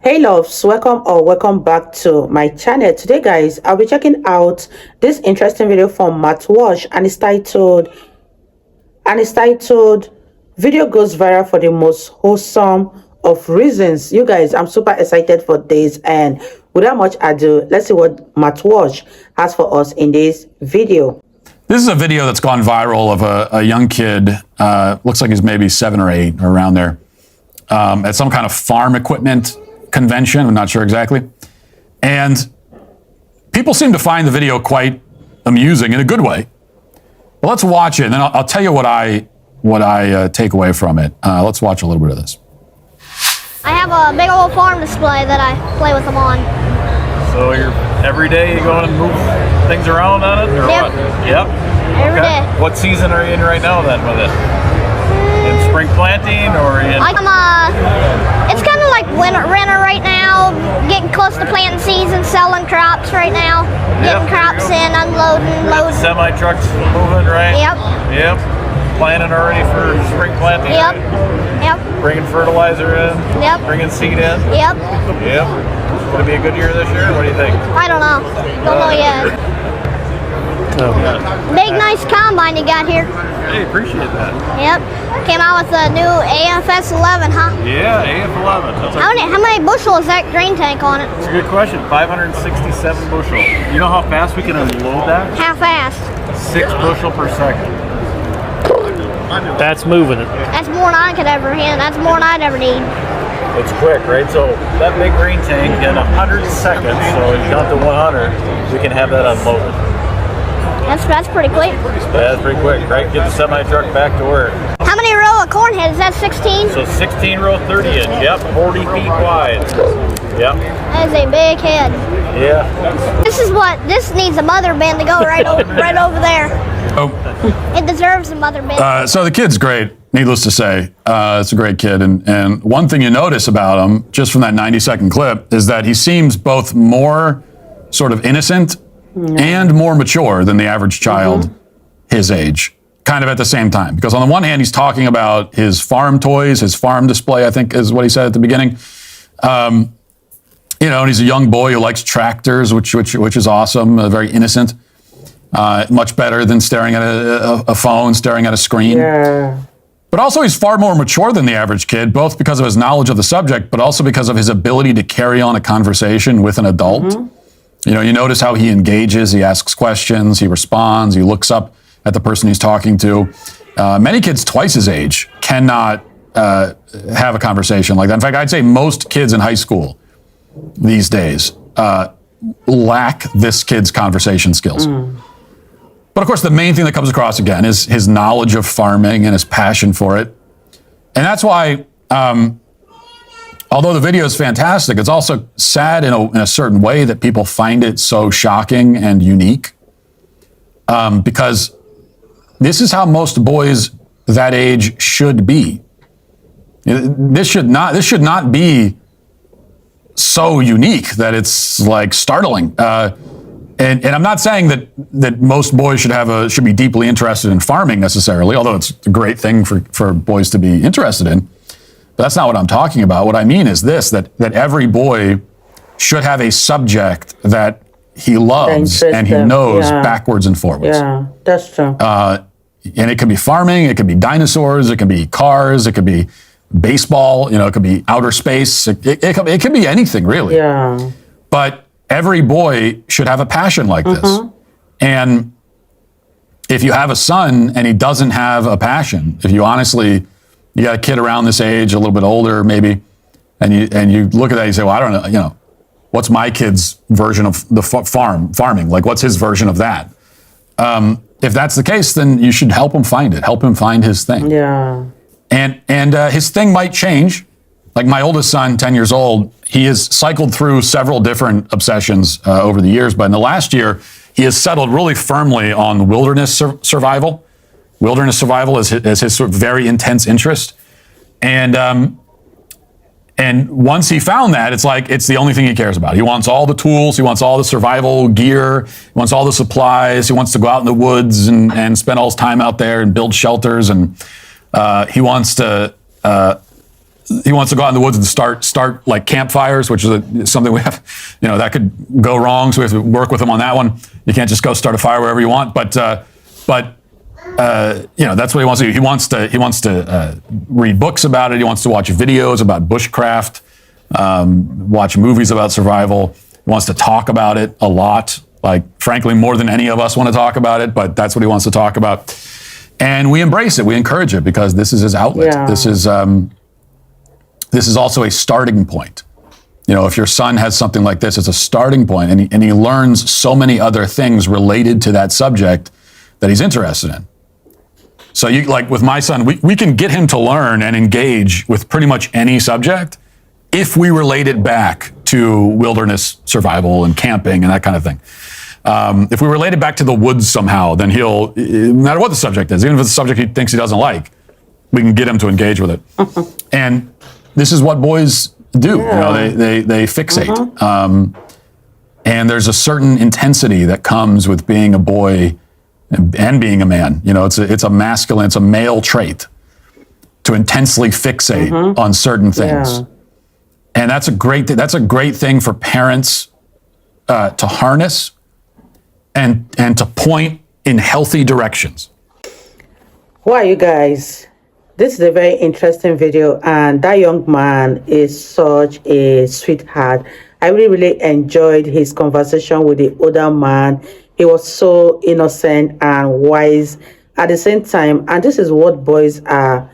Hey loves, welcome back to my channel. Today guys, I'll be checking out this interesting video from Walsh, and it's titled Video Goes Viral for the Most Wholesome of Reasons. You guys, I'm super excited for this, and without much ado, let's see what Walsh has for us in this video. This is a video that's gone viral of a young kid, looks like he's maybe 7 or 8 or around there, at some kind of farm equipment convention. I'm not sure exactly. And people seem to find the video quite amusing in a good way. But let's watch it, and then I'll tell you what I take away from it. Let's watch a little bit of this. I have a big old farm display that I play with them on. So you're every day you go and move things around on it, or Yep. what? Yep. Every day. What season are you in right now then with it? In spring planting or in? It's kind of like winter right now. Getting close to planting season, selling crops right now. Getting crops in, unloading, loading. Semi trucks moving, right? Yep. Yep. Planning already for spring planting. Yep. Right? Yep. Bringing fertilizer in. Yep. Bringing seed in. Yep. Yep. Going to be a good year this year. What do you think? I don't know. Don't know yet. Big nice combine you got here. Hey, appreciate that. Yep. Came out with a new AFS 11, huh? Yeah, AF11. That's How many bushel is that grain tank on it? That's a good question. 567 bushel. You know how fast we can unload that? How fast? 6 bushel per second. That's moving it. That's more than I could ever hit. That's more than I'd ever need. It's quick, right? So that big grain tank in 100 seconds, so you count to 100, we can have that unloaded. That's pretty quick. That's pretty quick, right? Get the semi-truck back to work. How many row of corn heads? Is that 16? So 16 row 30 inch, yep, 40 feet wide. Yep. That is a big head. Yeah. This needs a mother bin to go right over there. Oh, It deserves a mother bin. so the kid's great, needless to say. It's a great kid. And one thing you notice about him, just from that 90-second clip, is that he seems both more sort of innocent and more mature than the average child his age, kind of at the same time. Because on the one hand, he's talking about his farm toys, his farm display, I think is what he said at the beginning. And he's a young boy who likes tractors, which is awesome, very innocent. Much better than staring at a phone, staring at a screen. Yeah. But also he's far more mature than the average kid, both because of his knowledge of the subject, but also because of his ability to carry on a conversation with an adult. You notice how he engages, he asks questions, he responds, he looks up at the person he's talking to. Many kids twice his age cannot have a conversation like that. In fact, I'd say most kids in high school these days lack this kid's conversation skills. But of course, the main thing that comes across again is his knowledge of farming and his passion for it. And that's why, although the video is fantastic, it's also sad in a certain way that people find it so shocking and unique. Because this is how most boys that age should be. This should not be so unique that it's like startling. And I'm not saying that most boys should be deeply interested in farming necessarily, although it's a great thing for boys to be interested in. But that's not what I'm talking about. What I mean is this, that every boy should have a subject that he loves and he knows backwards and forwards. Yeah, that's true. And it could be farming, it could be dinosaurs, it could be cars, it could be baseball, it could be outer space. It could be anything, really. Yeah. But every boy should have a passion like this. And if you have a son and he doesn't have a passion, if you got a kid around this age, a little bit older maybe, and you look at that and you say, well, I don't know, what's my kid's version of the farming? Like, what's his version of that? If that's the case, then you should help him find it. Help him find his thing. Yeah. And his thing might change. Like my oldest son, 10 years old, he has cycled through several different obsessions over the years. But in the last year, he has settled really firmly on wilderness survival. Wilderness survival is his sort of very intense interest. And once he found that, it's the only thing he cares about. He wants all the tools. He wants all the survival gear. He wants all the supplies. He wants to go out in the woods and spend all his time out there and build shelters. And he wants to he wants to go out in the woods and start like campfires, which is something we have, that could go wrong. So we have to work with him on that one. You can't just go start a fire wherever you want. But that's what he wants to do. He wants to read books about it. He wants to watch videos about bushcraft, watch movies about survival. He wants to talk about it a lot. Like, frankly, more than any of us want to talk about it, but that's what he wants to talk about. And we embrace it. We encourage it because this is his outlet. Yeah. This is also a starting point. If your son has something like this, it's a starting point, and he learns so many other things related to that subject that he's interested in. So like with my son, we can get him to learn and engage with pretty much any subject if we relate it back to wilderness survival and camping and that kind of thing. If we relate it back to the woods somehow, then he'll, no matter what the subject is, even if it's a subject he thinks he doesn't like, we can get him to engage with it. And this is what boys do. Yeah. They fixate. And there's a certain intensity that comes with being a boy and being a man. It's a masculine, it's a male trait to intensely fixate on certain things. Yeah. And that's a great thing for parents to harness and to point in healthy directions. Wow, you guys, this is a very interesting video, and that young man is such a sweetheart. I really enjoyed his conversation with the older man. He was so innocent and wise at the same time, and this is what boys are,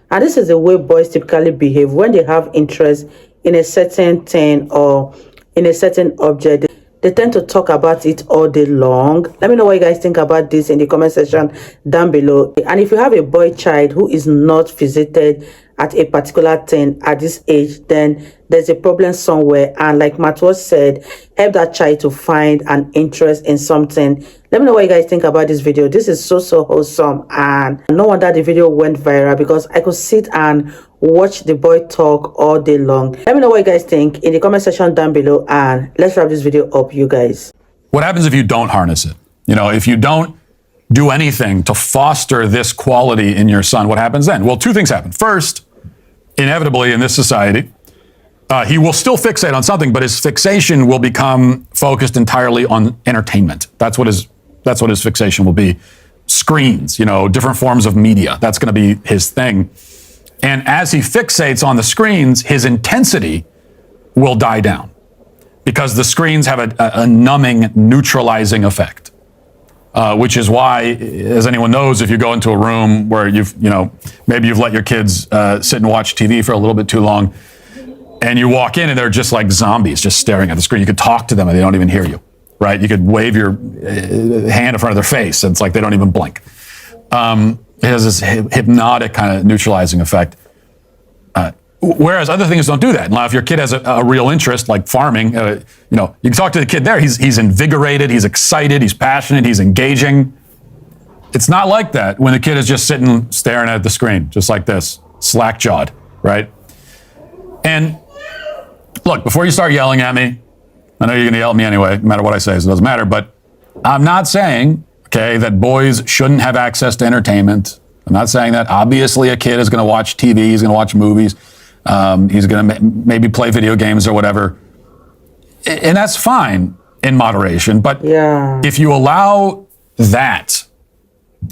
and this is the way boys typically behave when they have interest in a certain thing or in a certain object. They tend to talk about it all day long. Let me know what you guys think about this in the comment section down below. And if you have a boy child who is not visited at a particular thing at this age, then there's a problem somewhere. And like Matt was said, help that child to find an interest in something. Let me know what you guys think about this video. This is so wholesome, and no wonder the video went viral because I could sit and watch the boy talk all day long. Let me know what you guys think in the comment section down below, and let's wrap this video up, you guys. What happens if you don't harness it? If you don't do anything to foster this quality in your son, what happens then? Well, two things happen. First, inevitably in this society, he will still fixate on something, but his fixation will become focused entirely on entertainment. That's what his fixation will be. Screens, different forms of media. That's going to be his thing. And as he fixates on the screens, his intensity will die down because the screens have a numbing, neutralizing effect. Which is why, as anyone knows, if you go into a room where maybe you've let your kids sit and watch TV for a little bit too long, and you walk in and they're just like zombies, just staring at the screen. You could talk to them and they don't even hear you, right? You could wave your hand in front of their face and it's like they don't even blink. It has this hypnotic kind of neutralizing effect. Whereas other things don't do that. Now, if your kid has a real interest, like farming, you can talk to the kid there. He's invigorated, he's excited, he's passionate, he's engaging. It's not like that when the kid is just sitting staring at the screen, just like this, slack-jawed, right? And look, before you start yelling at me, I know you're going to yell at me anyway, no matter what I say, so it doesn't matter, but I'm not saying, okay, that boys shouldn't have access to entertainment. I'm not saying that. Obviously, a kid is going to watch TV, he's going to watch movies, he's going to maybe play video games or whatever. And that's fine in moderation. But if you allow that,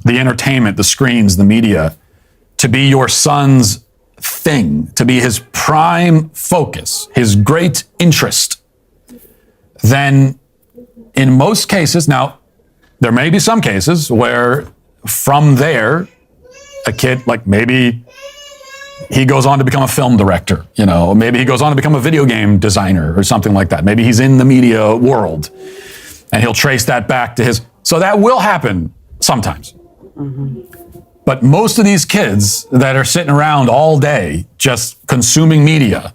the entertainment, the screens, the media, to be your son's thing, to be his prime focus, his great interest, then in most cases, now, there may be some cases where from there, a kid, like maybe he goes on to become a film director, maybe he goes on to become a video game designer or something like that. Maybe he's in the media world and he'll trace that back to his, so that will happen sometimes. But most of these kids that are sitting around all day just consuming media,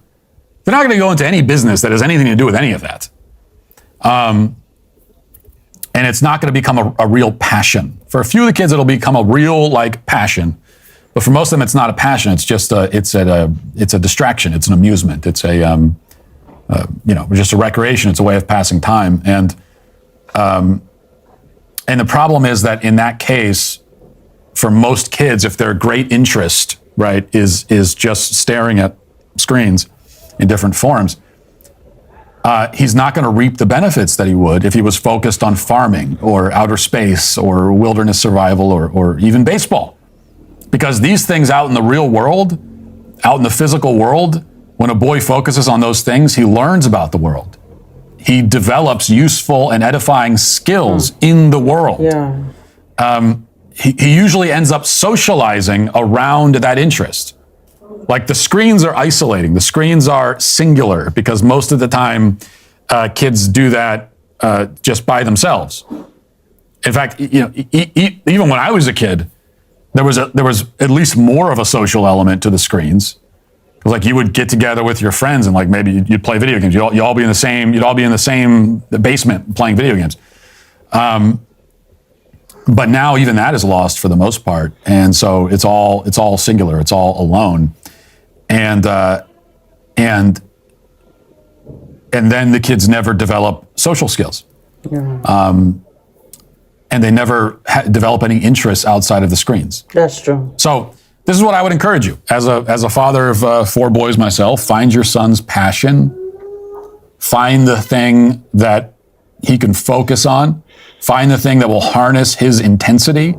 they're not going to go into any business that has anything to do with any of that. And it's not going to become a real passion. For a few of the kids, it'll become a real passion. But for most of them, it's not a passion. It's just it's a distraction. It's an amusement. It's just a recreation. It's a way of passing time. And the problem is that in that case, for most kids, if their great interest, right, is just staring at screens in different forms, he's not going to reap the benefits that he would if he was focused on farming or outer space or wilderness survival or even baseball. Because these things out in the real world, out in the physical world, when a boy focuses on those things, he learns about the world. He develops useful and edifying skills in the world. Yeah. He usually ends up socializing around that interest. Like the screens are isolating. The screens are singular because most of the time kids do that just by themselves. In fact, even when I was a kid, there was at least more of a social element to the screens. It was like you would get together with your friends and like maybe you'd play video games. You'd all be in the same basement playing video games. But now even that is lost for the most part, and so it's all singular. It's all alone, and then the kids never develop social skills, and they never develop any interests outside of the screens. That's true. So this is what I would encourage you as a father of 4 boys myself. Find your son's passion. Find the thing that he can focus on. Find the thing that will harness his intensity.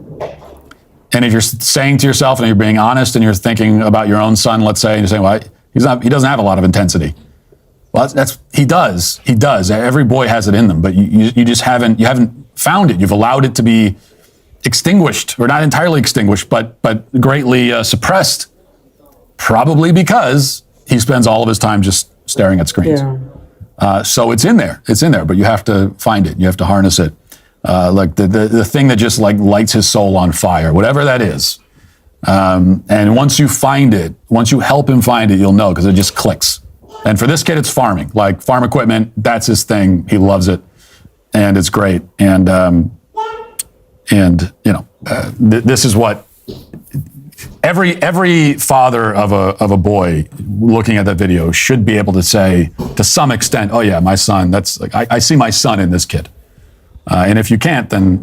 And if you're saying to yourself and you're being honest and you're thinking about your own son, let's say, and you're saying, well, he doesn't have a lot of intensity. Well, he does. Every boy has it in them, but you just haven't found it. You've allowed it to be extinguished, or not entirely extinguished, but greatly suppressed, probably because he spends all of his time just staring at screens. Yeah. So it's in there, but you have to find it. You have to harness it. Like the thing that just like lights his soul on fire, whatever that is. And once you find it, once you help him find it, you'll know, because it just clicks. And for this kid, it's farming, like farm equipment. That's his thing. He loves it, and it's great. And this is what every father of a boy looking at that video should be able to say to some extent, oh yeah, my son, that's like, I see my son in this kid. And if you can't, then,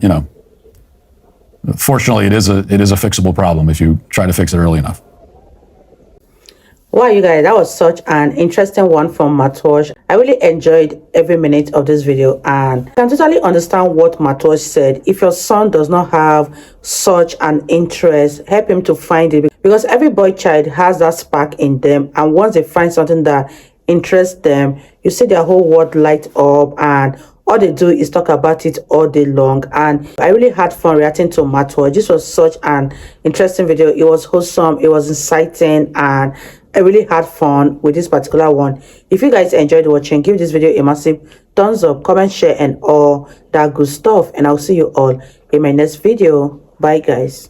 fortunately it is a fixable problem if you try to fix it early enough. Wow, you guys, that was such an interesting one from Walsh. I really enjoyed every minute of this video, and I can totally understand what Walsh said. If your son does not have such an interest, help him to find it, because every boy child has that spark in them, and once they find something that interests them, you see their whole world light up, and all they do is talk about it all day long. And I really had fun reacting to Walsh. This was such an interesting video. It was wholesome, it was inciting, and I really had fun with this particular one. If you guys enjoyed watching, give this video a massive thumbs up, comment, share, and all that good stuff. And I'll see you all in my next video. Bye, guys.